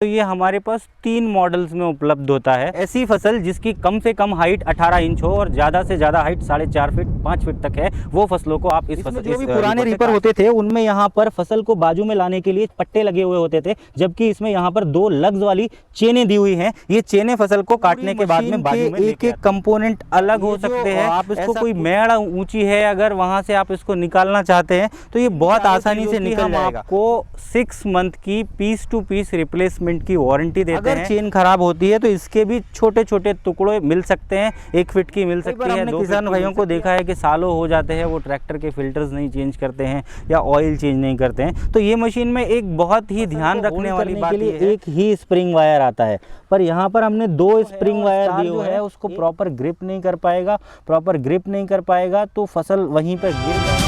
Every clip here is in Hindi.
तो ये हमारे पास 3 मॉडल्स में उपलब्ध होता है। ऐसी फसल जिसकी कम से कम हाइट 18 इंच हो और ज़्यादा से ज़्यादा हाइट 4.5 फीट 5 फीट तक है, वो फसलों को आप इस फसल जो भी पुराने रीपर होते थे उनमें यहाँ पर फसल को बाजू में लाने के लिए पट्टे लगे हुए होते थे, जबकि इसमें यहाँ पर 2 लग्स वाली चेनें दी हुई हैं। ये चेनें फसल को काटने के बाद में बाजू में एक एक कंपोनेंट अलग हो सकते हैं। आप इसको कोई मेड़ ऊंची है, अगर वहां से आप इसको निकालना चाहते हैं तो ये बहुत आसानी से निकल जाएगा। आपको 6 मंथ की पीस टू पीस रिप्लेसमेंट की वारंटी देते हैं। अगर चेन खराब होती है तो इसके भी छोटे छोटे टुकड़े मिल सकते हैं, 1 फीट की मिल सकती है। हमने किसान भाइयों को देखा है कि सालों हो जाते हैं वो ट्रैक्टर के फिल्टर्स नहीं चेंज करते हैं या ऑयल चेंज नहीं करते हैं। तो ये मशीन में एक बहुत ही ध्यान रखने वाली बात ये है, एक ही स्प्रिंग वायर आता है, पर यहाँ पर हमने 2 स्प्रिंग वायर दिए हुए हैं। उसको प्रॉपर ग्रिप नहीं कर पाएगा, प्रॉपर ग्रिप नहीं कर पाएगा तो फसल वहीं पर गिर जाएगी।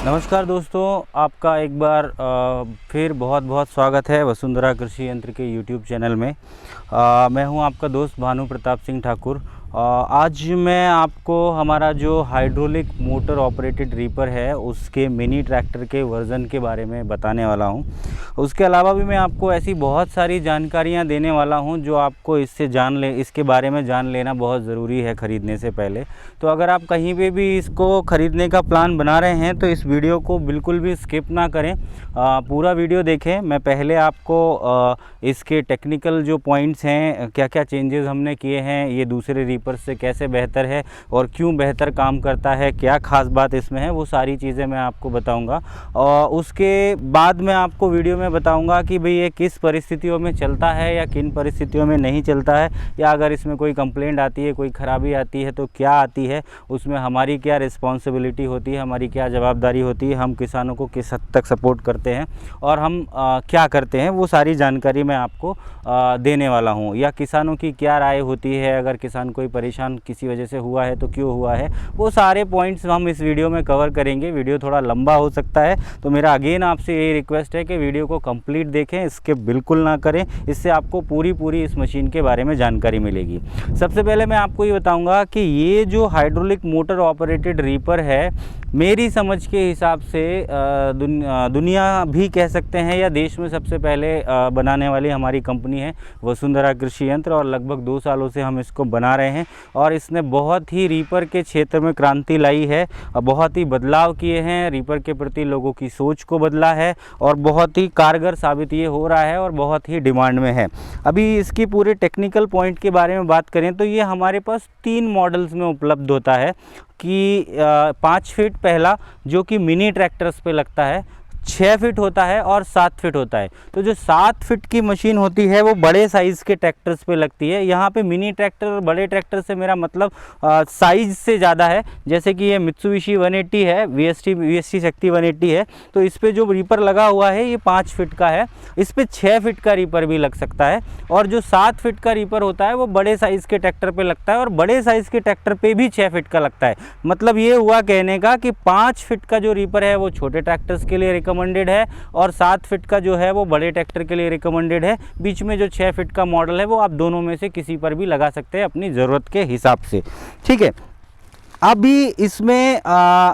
नमस्कार दोस्तों, आपका एक बार फिर बहुत बहुत स्वागत है वसुंधरा कृषि यंत्र के YouTube चैनल में। मैं हूं आपका दोस्त भानु प्रताप सिंह ठाकुर। आज मैं आपको हमारा जो हाइड्रोलिक मोटर ऑपरेटेड रीपर है उसके मिनी ट्रैक्टर के वर्ज़न के बारे में बताने वाला हूं। उसके अलावा भी मैं आपको ऐसी बहुत सारी जानकारियां देने वाला हूं जो आपको इसके बारे में जान लेना बहुत ज़रूरी है ख़रीदने से पहले। तो अगर आप कहीं पे भी इसको ख़रीदने का प्लान बना रहे हैं तो इस वीडियो को बिल्कुल भी स्किप ना करें, पूरा वीडियो देखें। मैं पहले आपको इसके टेक्निकल जो पॉइंट्स हैं, क्या क्या चेंजेस हमने किए हैं, ये दूसरे रीपर से कैसे बेहतर है और क्यों बेहतर काम करता है, क्या ख़ास बात इसमें है, वो सारी चीज़ें मैं आपको बताऊंगा। और उसके बाद मैं आपको वीडियो में बताऊंगा कि भाई ये किस परिस्थितियों में चलता है या किन परिस्थितियों में नहीं चलता है, या अगर इसमें कोई कंप्लेंट आती है, कोई ख़राबी आती है तो क्या आती है, उसमें हमारी क्या रिस्पॉन्सिबिलिटी होती है, हमारी क्या जवाबदारी होती है, हम किसानों को किस हद तक सपोर्ट करते हैं और हम क्या करते हैं, वो सारी जानकारी मैं आपको देने वाला हूँ। या किसानों की क्या राय होती है, अगर किसान कोई परेशान किसी वजह से हुआ है तो क्यों हुआ है, वो सारे पॉइंट्स हम इस वीडियो में कवर करेंगे। वीडियो थोड़ा लंबा हो सकता है तो मेरा अगेन आपसे यही रिक्वेस्ट है कि वीडियो को कंप्लीट देखें, स्किप बिल्कुल ना करें। इससे आपको पूरी इस मशीन के बारे में जानकारी मिलेगी। सबसे पहले मैं आपको ये बताऊंगा कि ये जो हाइड्रोलिक मोटर ऑपरेटेड रीपर है, मेरी समझ के हिसाब से दुनिया भी कह सकते हैं या देश में सबसे पहले बनाने वाली हमारी कंपनी है वसुंधरा कृषि यंत्र, और लगभग 2 सालों से हम इसको बना रहे हैं और इसने बहुत ही रीपर के क्षेत्र में क्रांति लाई है, बहुत ही बदलाव किए हैं, रीपर के प्रति लोगों की सोच को बदला है और बहुत ही कारगर साबित ये हो रहा है और बहुत ही डिमांड में है। अभी इसकी पूरे टेक्निकल पॉइंट के बारे में बात करें तो ये हमारे पास 3 मॉडल्स में उपलब्ध होता है कि 5 फीट पहला जो कि मिनी ट्रैक्टर्स पे लगता है, 6 फीट होता है और 7 फीट होता है। तो जो 7 फीट की मशीन होती है वो बड़े साइज़ के ट्रैक्टर्स पे लगती है। यहाँ पे मिनी ट्रैक्टर और बड़े ट्रैक्टर से मेरा मतलब साइज़ से ज़्यादा है। जैसे कि ये मित्सुबिशी 180 है, वीएसटी शक्ति 180 है, तो इस पर जो रीपर लगा हुआ है ये 5 फीट का है। इस पर 6 फीट का रीपर भी लग सकता है और जो 7 फीट का रीपर होता है वो बड़े साइज़ के ट्रैक्टर पर लगता है और बड़े साइज़ के ट्रैक्टर पर भी 6 फीट का लगता है। मतलब ये हुआ कहने का कि 5 फीट का जो रीपर है वो छोटे ट्रैक्टर्स के लिए रिकमेंडेड है और 7 फीट का जो है वो बड़े ट्रैक्टर के लिए रिकमेंडेड है। बीच में जो 6 फीट का मॉडल है वो आप दोनों में से किसी पर भी लगा सकते हैं अपनी ज़रूरत के हिसाब से। ठीक है, अभी इसमें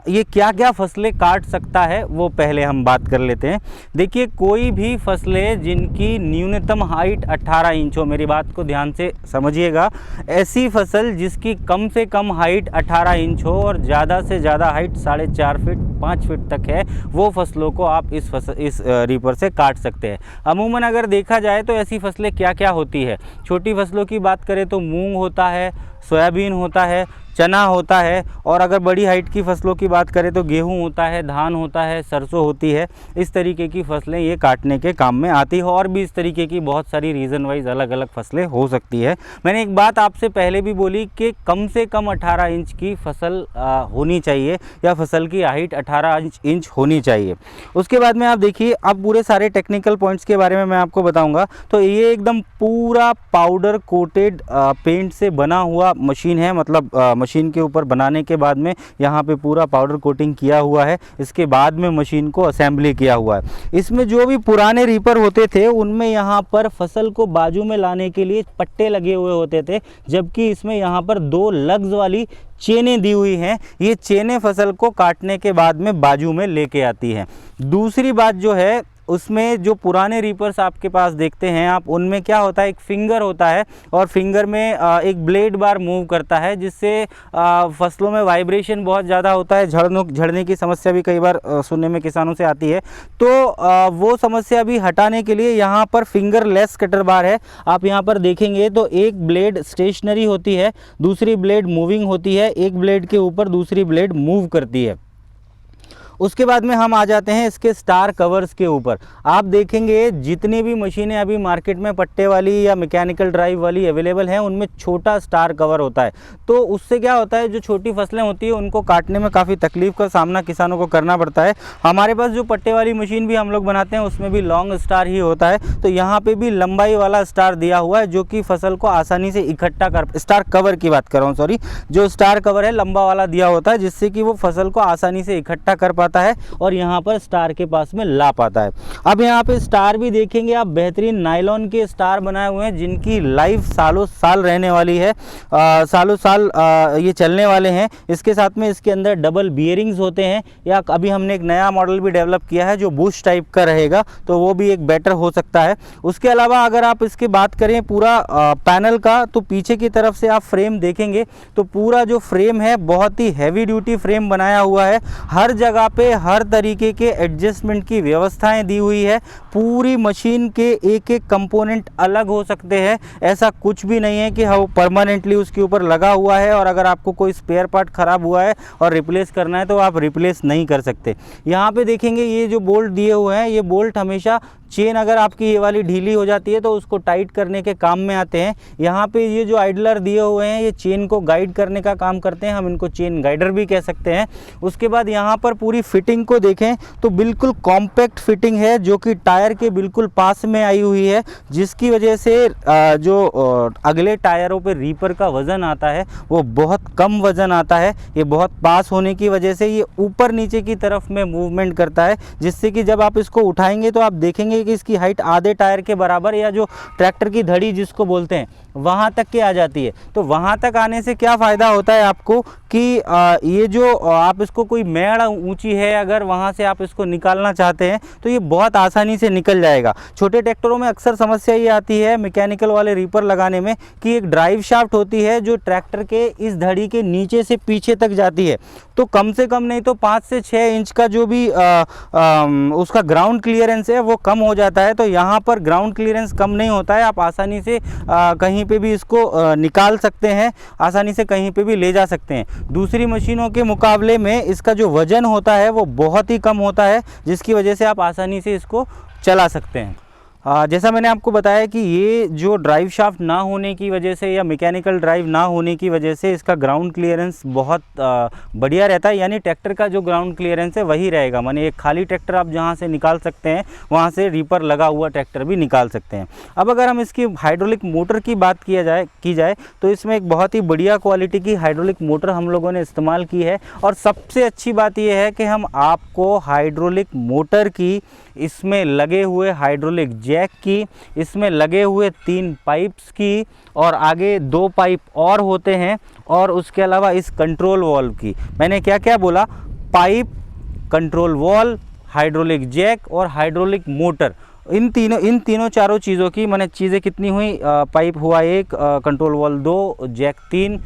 ये क्या क्या फसलें काट सकता है वो पहले हम बात कर लेते हैं। देखिए, कोई भी फसलें जिनकी न्यूनतम हाइट 18 इंच हो, मेरी बात को ध्यान से समझिएगा, ऐसी फसल जिसकी कम से कम हाइट 18 इंच हो और ज़्यादा से ज़्यादा हाइट 4.5 फीट 5 फीट तक है, वो फसलों को आप इस रीपर से काट सकते हैं। अमूमन अगर देखा जाए तो ऐसी फसलें क्या क्या होती है। छोटी फसलों की बात करें तो मूंग होता है, सोयाबीन होता है, चना होता है, और अगर बड़ी हाइट की फसलों की बात करें तो गेहूं होता है, धान होता है, सरसों होती है। इस तरीके की फसलें ये काटने के काम में आती है और भी इस तरीके की बहुत सारी रीज़न वाइज अलग अलग फसलें हो सकती है। मैंने एक बात आपसे पहले भी बोली कि कम से कम 18 इंच की फसल होनी चाहिए या फसल की हाइट 18 इंच होनी चाहिए। उसके बाद में आप देखिए, अब पूरे सारे टेक्निकल पॉइंट्स के बारे में मैं आपको बताऊँगा। तो ये एकदम पूरा पाउडर कोटेड पेंट से बना हुआ मशीन है, मतलब मशीन के ऊपर बनाने के बाद में यहाँ पे पूरा पाउडर कोटिंग किया हुआ है, इसके बाद में मशीन को असेंबली किया हुआ है। इसमें जो भी पुराने रीपर होते थे उनमें यहाँ पर फसल को बाजू में लाने के लिए पट्टे लगे हुए होते थे, जबकि इसमें यहाँ पर 2 लग्स वाली चेनें दी हुई हैं। ये चेनें फसल को काटने के बाद में बाजू में लेके आती हैं। दूसरी बात जो है, उसमें जो पुराने रीपर्स आपके पास देखते हैं आप, उनमें क्या होता है, एक फिंगर होता है और फिंगर में एक ब्लेड बार मूव करता है, जिससे फसलों में वाइब्रेशन बहुत ज़्यादा होता है, झड़ने की समस्या भी कई बार सुनने में किसानों से आती है। तो वो समस्या भी हटाने के लिए यहाँ पर फिंगर लेस कटर बार है। आप यहाँ पर देखेंगे तो एक ब्लेड स्टेशनरी होती है, दूसरी ब्लेड मूविंग होती है, एक ब्लेड के ऊपर दूसरी ब्लेड मूव करती है। उसके बाद में हम आ जाते हैं इसके स्टार कवर्स के ऊपर। आप देखेंगे जितनी भी मशीनें अभी मार्केट में पट्टे वाली या मैकेनिकल ड्राइव वाली अवेलेबल हैं, उनमें छोटा स्टार कवर होता है। तो उससे क्या होता है, जो छोटी फसलें होती हैं उनको काटने में काफ़ी तकलीफ का सामना किसानों को करना पड़ता है। हमारे पास जो पट्टे वाली मशीन भी हम लोग बनाते हैं उसमें भी लॉन्ग स्टार ही होता है। तो यहाँ पर भी लंबाई वाला स्टार दिया हुआ है, जो कि फसल को आसानी से इकट्ठा कर, स्टार कवर की बात कर रहा हूँ, सॉरी, जो स्टार कवर है लंबा वाला दिया होता है, जिससे कि वो फसल को आसानी से इकट्ठा कर पाता है और यहाँ पर स्टार के पास में ला पाता है। अब यहाँ पे स्टार भी देखेंगे आप, बेहतरीन नायलॉन के स्टार बनाए हुए हैं, जिनकी लाइफ सालों साल रहने वाली है, सालों साल ये चलने वाले हैं। इसके साथ में इसके अंदर डबल बियरिंग्स होते हैं, या अभी हमने एक नया मॉडल भी डेवलप किया है जो बुश टाइप का रहेगा, तो वो भी एक बेटर हो सकता है। उसके अलावा अगर आप इसकी बात करें पूरा पैनल का, तो पीछे की तरफ से आप फ्रेम देखेंगे तो पूरा जो फ्रेम है बहुत ही हैवी ड्यूटी फ्रेम बनाया हुआ है। हर जगह पे हर तरीके के एडजस्टमेंट की व्यवस्थाएं दी हुई है। पूरी मशीन के एक एक कंपोनेंट अलग हो सकते हैं, ऐसा कुछ भी नहीं है कि वो परमानेंटली उसके ऊपर लगा हुआ है और अगर आपको कोई स्पेयर पार्ट खराब हुआ है और रिप्लेस करना है तो आप रिप्लेस नहीं कर सकते। यहाँ पे देखेंगे ये जो बोल्ट दिए हुए हैं, ये बोल्ट हमेशा चेन अगर आपकी ये वाली ढीली हो जाती है तो उसको टाइट करने के काम में आते हैं। यहाँ पे ये जो आइडलर दिए हुए हैं, ये चेन को गाइड करने का काम करते हैं, हम इनको चेन गाइडर भी कह सकते हैं। उसके बाद यहाँ पर पूरी फिटिंग को देखें तो बिल्कुल कॉम्पैक्ट फिटिंग है, जो कि टायर के बिल्कुल पास में आई हुई है, जिसकी वजह से जो अगले टायरों पे रीपर का वज़न आता है वो बहुत कम वज़न आता है। ये बहुत पास होने की वजह से ये ऊपर नीचे की तरफ में मूवमेंट करता है, जिससे कि जब आप इसको उठाएंगे तो आप देखेंगे कि इसकी हाइट आधे टायर के बराबर, या जो ट्रैक्टर की धड़ी जिसको बोलते हैं, वहाँ तक के आ जाती है। तो वहाँ तक आने से क्या फ़ायदा होता है आपको कि ये जो आप इसको कोई मेड़ ऊंची है, अगर वहाँ से आप इसको निकालना चाहते हैं तो ये बहुत आसानी से निकल जाएगा। छोटे ट्रैक्टरों में अक्सर समस्या ये आती है मैकेनिकल वाले रीपर लगाने में कि एक ड्राइव शाफ्ट होती है जो ट्रैक्टर के इस धड़ी के नीचे से पीछे तक जाती है। तो कम से कम नहीं तो 5 से 6 इंच का जो भी उसका ग्राउंड क्लियरेंस है वो कम हो जाता है। तो यहाँ पर ग्राउंड क्लियरेंस कम नहीं होता है, आप आसानी से कहीं पे भी इसको निकाल सकते हैं, आसानी से कहीं पे भी ले जा सकते हैं। दूसरी मशीनों के मुकाबले में इसका जो वज़न होता है वो बहुत ही कम होता है, जिसकी वजह से आप आसानी से इसको चला सकते हैं। जैसा मैंने आपको बताया कि ये जो ड्राइव शाफ्ट ना होने की वजह से या मैकेनिकल ड्राइव ना होने की वजह से इसका ग्राउंड क्लियरेंस बहुत बढ़िया रहता है, यानी ट्रैक्टर का जो ग्राउंड क्लियरेंस है वही रहेगा। माने एक खाली ट्रैक्टर आप जहाँ से निकाल सकते हैं वहाँ से रीपर लगा हुआ ट्रैक्टर भी निकाल सकते हैं। अब अगर हम इसकी हाइड्रोलिक मोटर की बात की जाए तो इसमें एक बहुत ही बढ़िया क्वालिटी की हाइड्रोलिक मोटर हम लोगों ने इस्तेमाल की है। और सबसे अच्छी बात यह है कि हम आपको हाइड्रोलिक मोटर की, इसमें लगे हुए हाइड्रोलिक जैक की, इसमें लगे हुए 3 पाइप्स की, और आगे 2 पाइप और होते हैं, और उसके अलावा इस कंट्रोल वॉल्व की, मैंने क्या क्या बोला, pipe, control valve, hydraulic jack और हाइड्रोलिक मोटर, इन तीनों चारों चीज़ों की मैंने चीज़ें कितनी हुई, पाइप हुआ 1, कंट्रोल वॉल्व 2, जैक 3,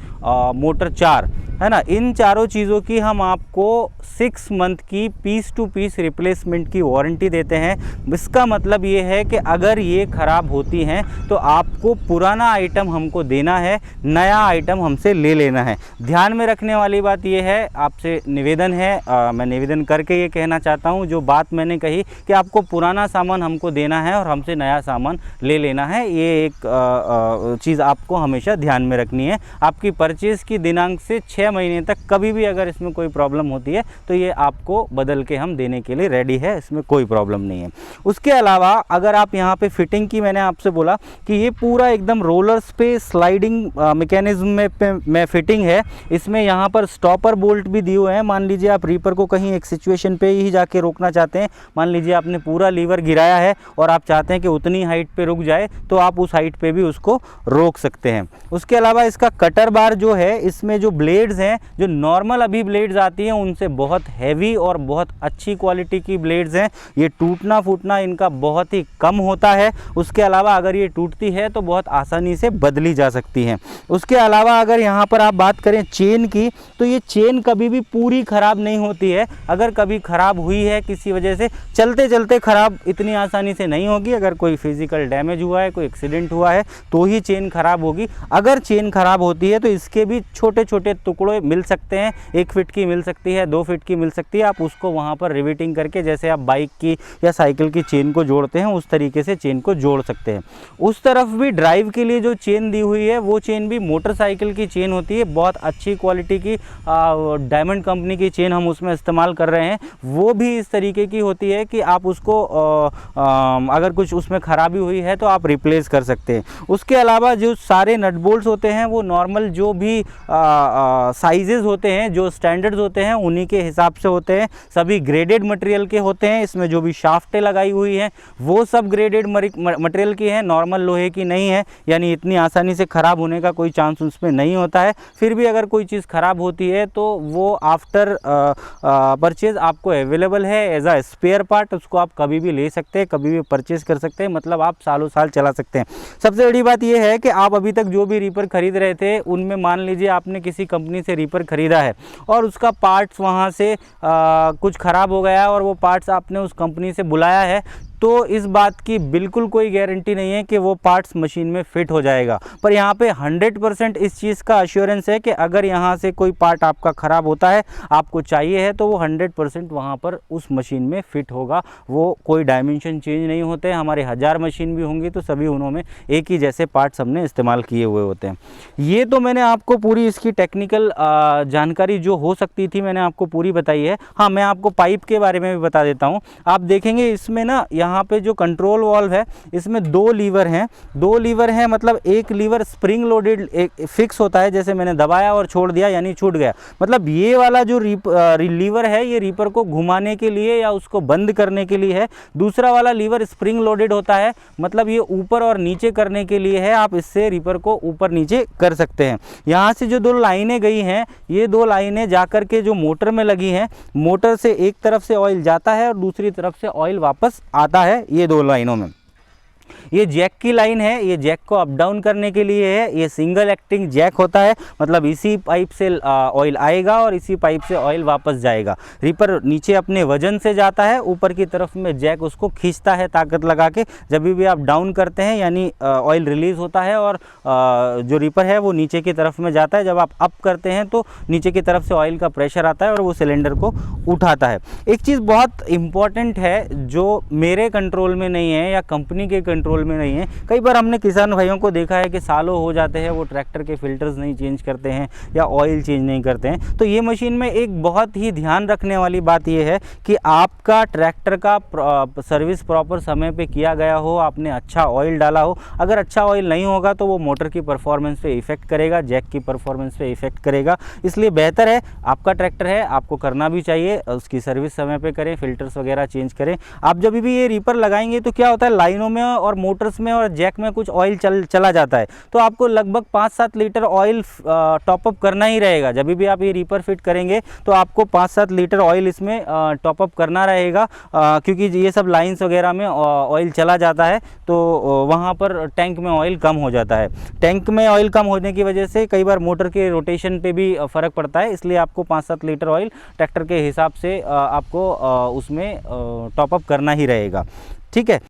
मोटर 4, है ना। इन चारों चीज़ों की हम आपको 6 मंथ की पीस टू पीस रिप्लेसमेंट की वारंटी देते हैं। इसका मतलब ये है कि अगर ये ख़राब होती हैं तो आपको पुराना आइटम हमको देना है, नया आइटम हमसे ले लेना है। ध्यान में रखने वाली बात ये है, आपसे निवेदन है, मैं निवेदन करके ये कहना चाहता हूँ, जो बात मैंने कही कि आपको पुराना सामान हमको देना है और हमसे नया सामान ले लेना है, ये एक चीज़ आपको हमेशा ध्यान में रखनी है। आपकी परचेज़ की दिनांक से 6 6 महीने तक कभी भी अगर इसमें कोई प्रॉब्लम होती है तो ये आपको बदल के हम देने के लिए रेडी है, इसमें कोई प्रॉब्लम नहीं है। उसके अलावा अगर आप यहाँ पे फिटिंग की, मैंने आपसे बोला कि ये पूरा एकदम रोलर्स पे स्लाइडिंग मैकेनिज्म में फिटिंग है। इसमें यहाँ पर स्टॉपर बोल्ट भी दिए हुए हैं। मान लीजिए आप रीपर को कहीं एक सिचुएशन पे ही जाके रोकना चाहते हैं, मान लीजिए आपने पूरा लीवर गिराया है और आप चाहते हैं कि उतनी हाइट पे रुक जाए, तो आप उस हाइट पे भी उसको रोक सकते हैं। उसके अलावा इसका कटर बार जो है, इसमें जो ब्लेड्स हैं, जो नॉर्मल अभी ब्लेड्स आती हैं उनसे बहुत हैवी और बहुत अच्छी क्वालिटी की ब्लेड्स हैं। ये टूटना फूटना इनका बहुत ही कम होता है। उसके अलावा अगर ये टूटती है तो बहुत आसानी से बदली जा सकती हैं। उसके अलावा अगर यहाँ पर आप बात करें चेन की, तो ये चेन कभी भी पूरी ख़राब नहीं होती है। अगर कभी ख़राब हुई है किसी वजह से, चलते चलते ख़राब इतनी आसानी से नहीं होगी। अगर कोई फिज़िकल डैमेज हुआ है, कोई एक्सीडेंट हुआ है, तो ही चेन ख़राब होगी। अगर चेन ख़राब होती है तो इसके भी छोटे छोटे टुकड़े मिल सकते हैं, 1 फीट की मिल सकती है, 2 फीट की मिल सकती है। आप उसको वहाँ पर रिवेटिंग करके, जैसे आप बाइक की या साइकिल की चेन को जोड़ते हैं उस तरीके से चेन को जोड़ सकते हैं। उस तरफ भी ड्राइव के लिए जो चेन दी हुई है वो चेन भी मोटरसाइकिल की चेन होती है, बहुत अच्छी क्वालिटी की डायमंड कंपनी की चेन हम उसमें इस्तेमाल कर रहे हैं। वो भी इस तरीके की होती है कि आप उसको अगर कुछ उसमें ख़राबी हुई है तो आप रिप्लेस कर सकते हैं। उसके अलावा जो सारे नट बोल्ट्स होते हैं वो नॉर्मल जो भी साइजेस होते हैं, जो स्टैंडर्ड्स होते हैं उन्हीं के हिसाब से होते हैं। सभी ग्रेडेड मटेरियल के होते हैं। इसमें जो भी शाफ्टें लगाई हुई हैं वो सब ग्रेडेड मटेरियल की हैं, नॉर्मल लोहे की नहीं है। यानी इतनी आसानी से ख़राब होने का कोई चांस उसमें नहीं होता है। फिर भी अगर कोई चीज़ ख़राब होती है तो वो आफ्टर परचेज़ आपको अवेलेबल है एज अ स्पेयर पार्ट। उसको आप कभी भी ले सकते हैं, कभी भी परचेज़ कर सकते हैं, मतलब आप सालों साल चला सकते हैं। सबसे बड़ी बात यह है कि आप अभी तक जो भी रीपर खरीद रहे थे उनमें मान लीजिए आपने किसी कंपनी से रीपर खरीदा है और उसका पार्ट्स वहाँ से कुछ ख़राब हो गया और वो पार्ट्स आपने उस कंपनी से बुलाया है, तो इस बात की बिल्कुल कोई गारंटी नहीं है कि वो पार्ट्स मशीन में फ़िट हो जाएगा। पर यहाँ पे 100% इस चीज़ का अश्योरेंस है कि अगर यहाँ से कोई पार्ट आपका ख़राब होता है, आपको चाहिए है, तो वो 100% वहाँ पर उस मशीन में फ़िट होगा। वो कोई डायमेंशन चेंज नहीं होते। हमारे 1000 मशीन भी होंगी तो सभी उन्होंने एक ही जैसे पार्ट्स हमने इस्तेमाल किए हुए होते हैं। ये तो मैंने आपको पूरी इसकी टेक्निकल जानकारी जो हो सकती थी मैंने आपको पूरी बताई है। हाँ, मैं आपको पाइप के बारे में भी बता देता हूँ। आप देखेंगे इसमें ना, यहाँ पे जो कंट्रोल वाल्व है इसमें 2 लीवर हैं। 2 लीवर हैं, मतलब एक लीवर स्प्रिंग लोडेड एक फिक्स होता है, जैसे मैंने दबाया और छोड़ दिया यानी छूट गया। मतलब ये वाला जो लीवर है ये रीपर को घुमाने के लिए या उसको बंद करने के लिए है। दूसरा वाला लीवर स्प्रिंग लोडेड होता है, मतलब ये ऊपर और नीचे करने के लिए है। आप इससे रीपर को ऊपर नीचे कर सकते हैं। यहाँ से जो 2 लाइनें गई हैं, ये 2 लाइनें जाकर के जो मोटर में लगी हैं, मोटर से एक तरफ से ऑयल जाता है और दूसरी तरफ से ऑयल वापस आता है। ये 2 लाइनों में ये जैक की लाइन है, ये जैक को अप डाउन करने के लिए है। ये सिंगल एक्टिंग जैक होता है, मतलब इसी पाइप से ऑयल आएगा और इसी पाइप से ऑयल वापस जाएगा। रीपर नीचे अपने वजन से जाता है, ऊपर की तरफ में जैक उसको खींचता है ताकत लगा के। जब भी आप डाउन करते हैं यानी ऑयल रिलीज़ होता है और जो रीपर है वो नीचे की तरफ में जाता है। जब आप अप करते हैं तो नीचे की तरफ से ऑयल का प्रेशर आता है और वो सिलेंडर को उठाता है। एक चीज़ बहुत इम्पॉर्टेंट है जो मेरे कंट्रोल में नहीं है या कंपनी के कंट्रोल में नहीं है। कई बार हमने किसान भाइयों को देखा है कि सालों हो जाते हैं वो ट्रैक्टर के फिल्टर्स नहीं चेंज करते हैं या ऑयल चेंज नहीं करते हैं। तो ये मशीन में एक बहुत ही ध्यान रखने वाली बात ये है कि आपका ट्रैक्टर का सर्विस प्रॉपर समय पे किया गया हो, आपने अच्छा ऑयल डाला हो। अगर अच्छा ऑयल नहीं होगा तो वो मोटर की परफॉर्मेंस पे इफेक्ट करेगा, जैक की परफॉर्मेंस पे इफेक्ट करेगा। इसलिए बेहतर है, आपका ट्रैक्टर है, आपको करना भी चाहिए, उसकी सर्विस समय पे करें, फिल्टर्स वगैरह चेंज करें। आप जब भी ये रीपर लगाएंगे तो क्या होता है, लाइनों में और मोटर्स में और जैक में कुछ ऑयल चला जाता है, तो आपको लगभग 5-7 लीटर ऑयल टॉपअप करना ही रहेगा। जब भी आप ये रीपर फिट करेंगे तो आपको 5-7 लीटर ऑयल इसमें टॉपअप करना रहेगा, क्योंकि ये सब लाइंस वगैरह में ऑयल चला जाता है तो वहाँ पर टैंक में ऑयल कम हो जाता है। टैंक में ऑयल कम होने की वजह से कई बार मोटर के रोटेशन पे भी फ़र्क पड़ता है। इसलिए आपको 5-7 लीटर ऑयल ट्रैक्टर के हिसाब से आपको उसमें टॉपअप करना ही रहेगा। ठीक है।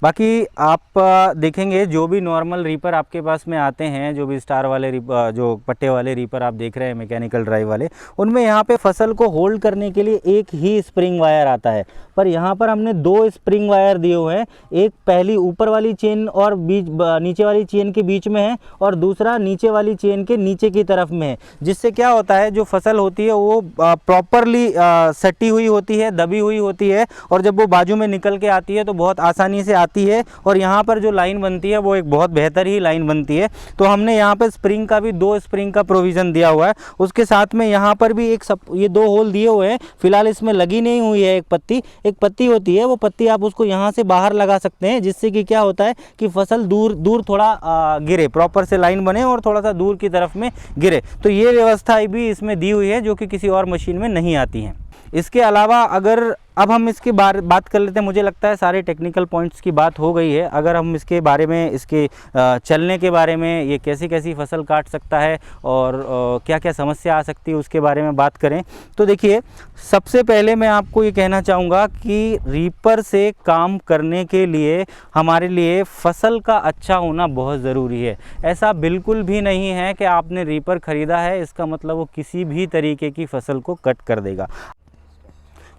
बाकी आप देखेंगे जो भी नॉर्मल रीपर आपके पास में आते हैं, जो भी स्टार वाले जो पट्टे वाले रीपर आप देख रहे हैं मैकेनिकल ड्राइव वाले, उनमें यहाँ पे फसल को होल्ड करने के लिए एक ही स्प्रिंग वायर आता है। पर यहाँ पर हमने 2 स्प्रिंग वायर दिए हुए हैं, एक पहली ऊपर वाली चेन और नीचे वाली चेन के बीच में है, और दूसरा नीचे वाली चेन के नीचे की तरफ में है। जिससे क्या होता है, जो फसल होती है वो प्रॉपरली सटी हुई होती है, दबी हुई होती है, और जब वो बाजू में निकल के आती है तो बहुत आसानी से आती है, और यहाँ पर जो लाइन बनती है वो एक बहुत बेहतर ही लाइन बनती है। तो हमने यहाँ पर स्प्रिंग का भी 2 स्प्रिंग का प्रोविज़न दिया हुआ है। उसके साथ में यहाँ पर भी ये 2 होल दिए हुए हैं। फिलहाल इसमें लगी नहीं हुई है एक पत्ती होती है, वो पत्ती आप उसको यहाँ से बाहर लगा सकते हैं, जिससे कि क्या होता है कि फसल दूर थोड़ा गिरे, प्रॉपर से लाइन बने और थोड़ा सा दूर की तरफ में गिरे। तो ये व्यवस्था भी इसमें दी हुई है, जो कि किसी और मशीन में नहीं आती हैं। इसके अलावा अगर अब हम इसकी बात कर लेते हैं, मुझे लगता है सारे टेक्निकल पॉइंट्स की बात हो गई है। अगर हम इसके बारे में, इसके चलने के बारे में, ये कैसी फसल काट सकता है और क्या क्या समस्या आ सकती है उसके बारे में बात करें, तो देखिए, सबसे पहले मैं आपको ये कहना चाहूँगा कि रीपर से काम करने के लिए हमारे लिए फसल का अच्छा होना बहुत ज़रूरी है। ऐसा बिल्कुल भी नहीं है कि आपने रीपर ख़रीदा है इसका मतलब वो किसी भी तरीके की फसल को कट कर देगा।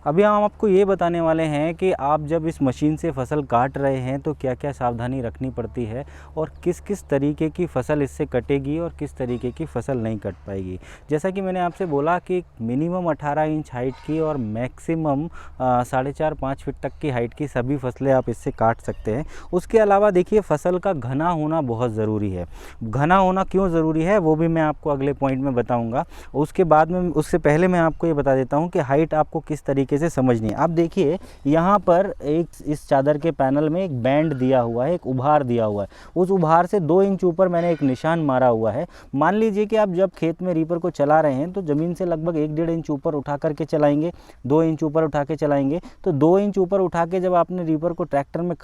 अभी हम आपको ये बताने वाले हैं कि आप जब इस मशीन से फसल काट रहे हैं तो क्या क्या सावधानी रखनी पड़ती है, और किस किस तरीके की फ़सल इससे कटेगी और किस तरीके की फ़सल नहीं कट पाएगी। जैसा कि मैंने आपसे बोला कि मिनिमम 18 इंच हाइट की और मैक्सिमम 4.5-5 फीट तक की हाइट की सभी फसलें आप इससे काट सकते हैं। उसके अलावा देखिए, फसल का घना होना बहुत ज़रूरी है। घना होना क्यों ज़रूरी है वो भी मैं आपको अगले पॉइंट में बताऊँगा। उससे पहले मैं आपको ये बता देता हूँ कि हाइट आपको किस तरीके से समझनी है। आप देखिए, यहाँ पर इस चादर के पैनल में एक बैंड दिया हुआ है, एक उभार दिया हुआ है। उस उभार से 2 इंच ऊपर मैंने एक निशान मारा हुआ है। मान लीजिए कि आप जब खेत में रीपर को चला रहे हैं तो ज़मीन से लगभग 1-1.5 इंच ऊपर उठा करके चलाएंगे, 2 इंच ऊपर उठा के चलाएंगे। तो 2 इंच ऊपर उठा के जब आपने रीपर को ट्रैक्टर में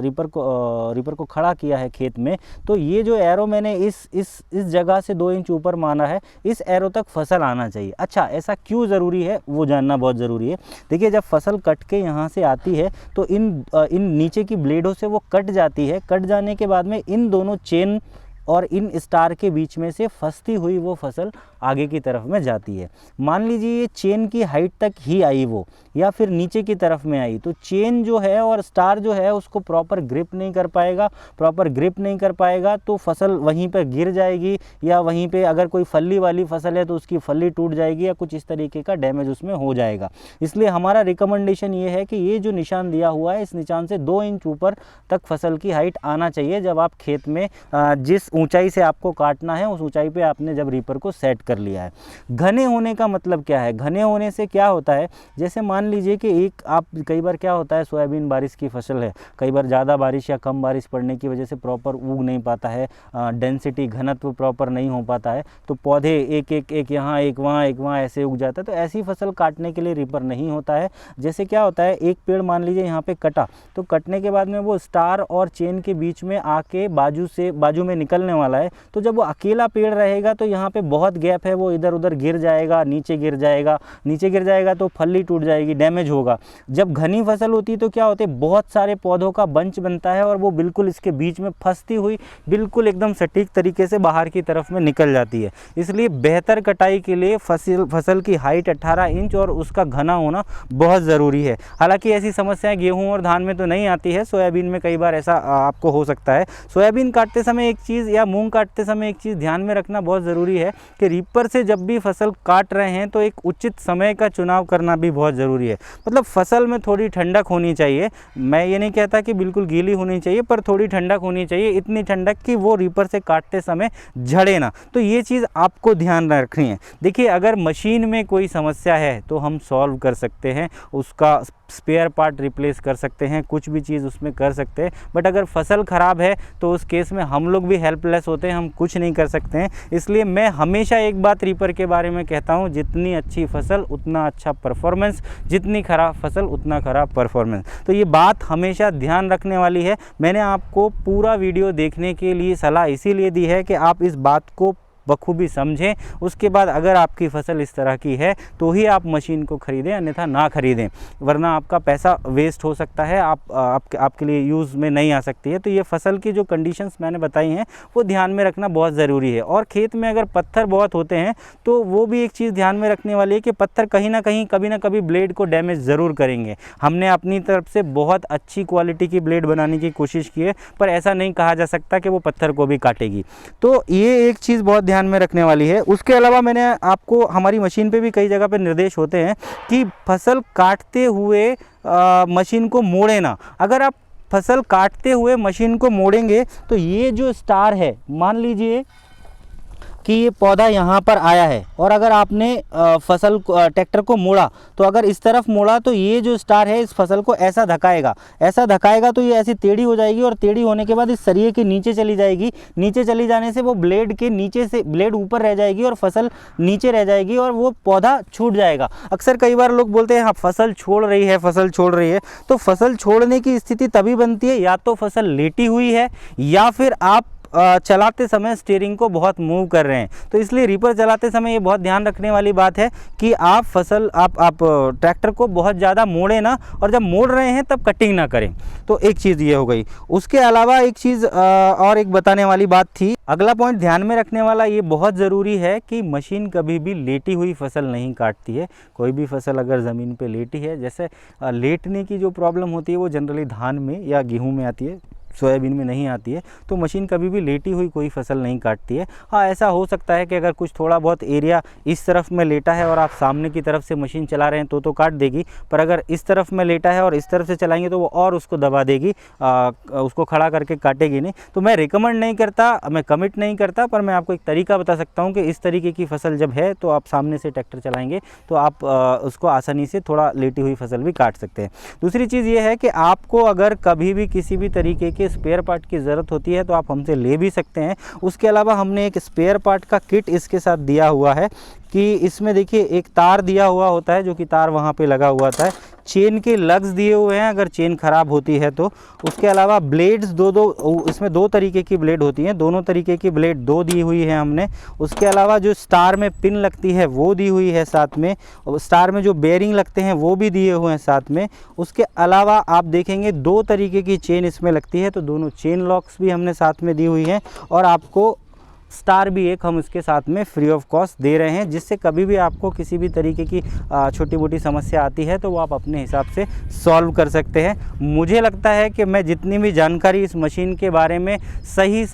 रीपर को खड़ा किया है खेत में, तो ये जो एरो मैंने इस जगह से 2 इंच ऊपर माना है, इस एरो तक फसल आना चाहिए। अच्छा, ऐसा क्यों ज़रूरी है वो जानना बहुत ज़रूरी है। देखिए, जब फसल कट के यहाँ से आती है तो इन नीचे की ब्लेडों से वो कट जाती है। कट जाने के बाद में इन दोनों चेन और इन स्टार के बीच में से फंसती हुई वो फसल आगे की तरफ में जाती है। मान लीजिए ये चेन की हाइट तक ही आई वो, या फिर नीचे की तरफ में आई, तो चेन जो है और स्टार जो है उसको प्रॉपर ग्रिप नहीं कर पाएगा तो फसल वहीं पर गिर जाएगी, या वहीं पे अगर कोई फल्ली वाली फसल है तो उसकी फल्ली टूट जाएगी, या कुछ इस तरीके का डैमेज उसमें हो जाएगा। इसलिए हमारा रिकमेंडेशन ये है कि ये जो निशान दिया हुआ है, इस निशान से 2 इंच ऊपर तक फसल की हाइट आना चाहिए जब आप खेत में जिस ऊंचाई से आपको काटना है उस ऊंचाई पे आपने जब रीपर को सेट कर लिया है। घने होने का मतलब क्या है? घने होने से क्या होता है, जैसे मान लीजिए कि कई बार क्या होता है, सोयाबीन बारिश की फसल है, कई बार ज़्यादा बारिश या कम बारिश पड़ने की वजह से प्रॉपर उग नहीं पाता है, डेंसिटी घनत्व प्रॉपर नहीं हो पाता है, तो पौधे एक यहाँ एक वहाँ ऐसे उग जाता है। तो ऐसी फसल काटने के लिए रीपर नहीं होता है। जैसे क्या होता है, एक पेड़ मान लीजिए यहाँ पे कटा, तो कटने के बाद में वो स्टार और चेन के बीच में आके बाजू में निकलने वाला है, तो जब वो अकेला पेड़ रहेगा तो यहाँ पे बहुत गैप है, वो इधर उधर गिर जाएगा, नीचे गिर जाएगा तो फली टूट जाएगी, डैमेज होगा। जब घनी फसल होती है तो क्या होता है, बहुत सारे पौधों का बंच बनता है और वो बिल्कुल इसके बीच में फंसती हुई बिल्कुल एकदम सटीक तरीके से बाहर की तरफ में निकल जाती है। इसलिए बेहतर कटाई के लिए फसल की हाइट 18 इंच और उसका घना होना बहुत ज़रूरी है। हालांकि ऐसी समस्याएं गेहूं और धान में तो नहीं आती है, सोयाबीन में कई बार ऐसा आपको हो सकता है। सोयाबीन काटते समय एक चीज़ या मूंग काटते समय एक चीज़ ध्यान में रखना बहुत ज़रूरी है कि रीपर से जब भी फसल काट रहे हैं तो एक उचित समय का चुनाव करना भी बहुत ज़रूरी है। मतलब फसल में थोड़ी ठंडक होनी चाहिए। मैं ये नहीं कहता कि बिल्कुल गीली होनी चाहिए, पर थोड़ी ठंडक होनी चाहिए, इतनी ठंडक कि वो रीपर से काटते समय झड़े ना। तो ये चीज़ आपको ध्यान रखनी है। देखिए, अगर मशीन में कोई समस्या है तो हम सॉल्व कर सकते हैं, उसका स्पेयर पार्ट रिप्लेस कर सकते हैं, कुछ भी चीज़ उसमें कर सकते हैं। बट अगर फसल ख़राब है तो उस केस में हम लोग भी हेल्पलेस होते हैं, हम कुछ नहीं कर सकते हैं। इसलिए मैं हमेशा एक बात रीपर के बारे में कहता हूँ, जितनी अच्छी फसल उतना अच्छा परफॉर्मेंस, जितनी ख़राब फसल उतना ख़राब परफॉर्मेंस। तो ये बात हमेशा ध्यान रखने वाली है। मैंने आपको पूरा वीडियो देखने के लिए सलाह इसीलिए दी है कि आप इस बात को बखूबी समझें। उसके बाद अगर आपकी फ़सल इस तरह की है तो ही आप मशीन को ख़रीदें, अन्यथा ना ख़रीदें, वरना आपका पैसा वेस्ट हो सकता है, आपके लिए यूज़ में नहीं आ सकती है। तो ये फ़सल की जो कंडीशंस मैंने बताई हैं वो ध्यान में रखना बहुत ज़रूरी है। और खेत में अगर पत्थर बहुत होते हैं तो वो भी एक चीज़ ध्यान में रखने वाली है कि पत्थर कहीं ना कहीं कभी ना कभी ब्लेड को डैमेज ज़रूर करेंगे। हमने अपनी तरफ से बहुत अच्छी क्वालिटी की ब्लेड बनाने की कोशिश की है, पर ऐसा नहीं कहा जा सकता कि वो पत्थर को भी काटेगी। तो ये एक चीज़ बहुत ध्यान में रखने वाली है। उसके अलावा मैंने आपको हमारी मशीन पे भी कई जगह पे निर्देश होते हैं कि फसल काटते हुए मशीन को मोड़े ना। अगर आप फसल काटते हुए मशीन को मोड़ेंगे तो ये जो स्टार है, मान लीजिए कि ये पौधा यहाँ पर आया है और अगर आपने फसल ट्रैक्टर को मोड़ा तो अगर इस तरफ मोड़ा तो ये जो स्टार है इस फसल को ऐसा धकाएगा तो ये ऐसी टेढ़ी हो जाएगी और टेढ़ी होने के बाद इस सरिये के नीचे चली जाएगी। नीचे चली जाने से वो ब्लेड के नीचे से ब्लेड ऊपर रह जाएगी और फसल नीचे रह जाएगी और वो पौधा छूट जाएगा। अक्सर कई बार लोग बोलते हैं हाँ फसल छोड़ रही है, तो फसल छोड़ने की स्थिति तभी बनती है या तो फसल लेटी हुई है या फिर आप चलाते समय स्टीयरिंग को बहुत मूव कर रहे हैं। तो इसलिए रीपर चलाते समय ये बहुत ध्यान रखने वाली बात है कि आप ट्रैक्टर को बहुत ज़्यादा मोड़े ना, और जब मोड़ रहे हैं तब कटिंग ना करें। तो एक चीज़ ये हो गई। उसके अलावा एक चीज़ और एक बताने वाली बात थी, अगला पॉइंट ध्यान में रखने वाला ये बहुत ज़रूरी है कि मशीन कभी भी लेटी हुई फसल नहीं काटती है। कोई भी फसल अगर ज़मीन पे लेटी है, जैसे लेटने की जो प्रॉब्लम होती है वो जनरली धान में या गेहूँ में आती है, सोयाबीन में नहीं आती है। तो मशीन कभी भी लेटी हुई कोई फसल नहीं काटती है। हाँ, ऐसा हो सकता है कि अगर कुछ थोड़ा बहुत एरिया इस तरफ में लेटा है और आप सामने की तरफ से मशीन चला रहे हैं तो काट देगी, पर अगर इस तरफ में लेटा है और इस तरफ से चलाएंगे तो वो और उसको दबा देगी, उसको खड़ा करके काटेगी नहीं। तो मैं रिकमेंड नहीं करता, मैं कमिट नहीं करता, पर मैं आपको एक तरीका बता सकता हूँ कि इस तरीके की फसल जब है तो आप सामने से ट्रैक्टर चलाएंगे तो आप उसको आसानी से थोड़ा लेटी हुई फसल भी काट सकते हैं। दूसरी चीज़ ये है कि आपको अगर कभी भी किसी भी तरीके के स्पेयर पार्ट की ज़रूरत होती है तो आप हमसे ले भी सकते हैं। उसके अलावा हमने एक स्पेयर पार्ट का किट इसके साथ दिया हुआ है कि इसमें देखिए एक तार दिया हुआ होता है, जो कि तार वहाँ पे लगा हुआ था, चेन के लग्स दिए हुए हैं अगर चेन ख़राब होती है तो। उसके अलावा ब्लेड्स इसमें दो तरीके की ब्लेड होती हैं, दोनों तरीके की ब्लेड दो दी हुई है हमने। उसके अलावा जो स्टार में पिन लगती है वो दी हुई है साथ में, और स्टार में जो बेयरिंग लगते हैं वो भी दिए हुए हैं साथ में। उसके अलावा आप देखेंगे दो तरीके की चेन इसमें लगती है, तो दोनों चेन लॉक्स भी हमने साथ में दी हुई हैं, और आपको स्टार भी एक हम इसके साथ में फ्री ऑफ कॉस्ट दे रहे हैं, जिससे कभी भी आपको किसी भी तरीके की छोटी मोटी समस्या आती है तो वो आप अपने हिसाब से सॉल्व कर सकते हैं। मुझे लगता है कि मैं जितनी भी जानकारी इस मशीन के बारे में सही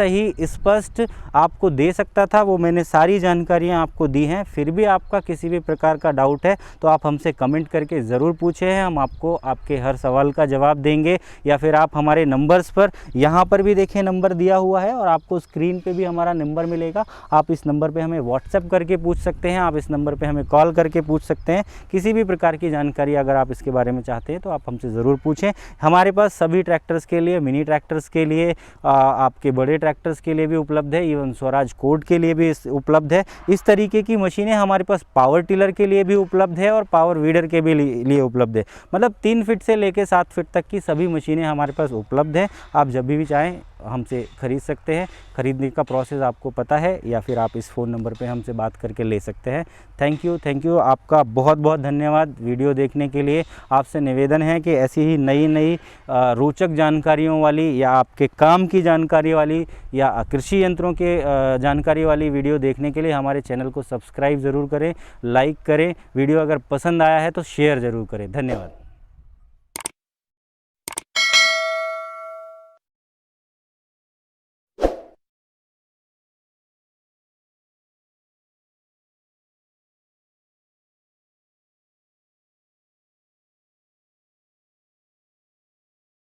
स्पष्ट आपको दे सकता था वो मैंने सारी जानकारियां आपको दी हैं। फिर भी आपका किसी भी प्रकार का डाउट है तो आप हमसे कमेंट करके ज़रूर पूछें, हम आपको आपके हर सवाल का जवाब देंगे। या फिर आप हमारे नंबर्स पर, यहाँ पर भी देखिए नंबर दिया हुआ है और आपको स्क्रीन पे भी हमारा नंबर मिलेगा, आप इस नंबर पे हमें व्हाट्सएप करके पूछ सकते हैं, आप इस नंबर पे हमें कॉल करके पूछ सकते हैं। किसी भी प्रकार की जानकारी अगर आप इसके बारे में चाहते हैं तो आप हमसे ज़रूर पूछें। हमारे पास सभी ट्रैक्टर्स के लिए, मिनी ट्रैक्टर्स के लिए, आपके बड़े ट्रैक्टर्स के लिए भी उपलब्ध है, इवन स्वराज कोड के लिए भी उपलब्ध है। इस तरीके की मशीनें हमारे पास पावर टिलर के लिए भी उपलब्ध है और पावर वीडर के भी लिए उपलब्ध है। मतलब 3 फीट से लेकर 7 फीट तक की सभी मशीनें हमारे पास उपलब्ध हैं। आप जब भी चाहें हमसे ख़रीद सकते हैं। ख़रीदने का प्रोसेस आपको पता है, या फिर आप इस फ़ोन नंबर पे हमसे बात करके ले सकते हैं। थैंक यू, आपका बहुत बहुत धन्यवाद वीडियो देखने के लिए। आपसे निवेदन है कि ऐसी ही नई रोचक जानकारियों वाली, या आपके काम की जानकारी वाली, या कृषि यंत्रों के जानकारी वाली वीडियो देखने के लिए हमारे चैनल को सब्सक्राइब ज़रूर करें, लाइक करें। वीडियो अगर पसंद आया है तो शेयर ज़रूर करें। धन्यवाद।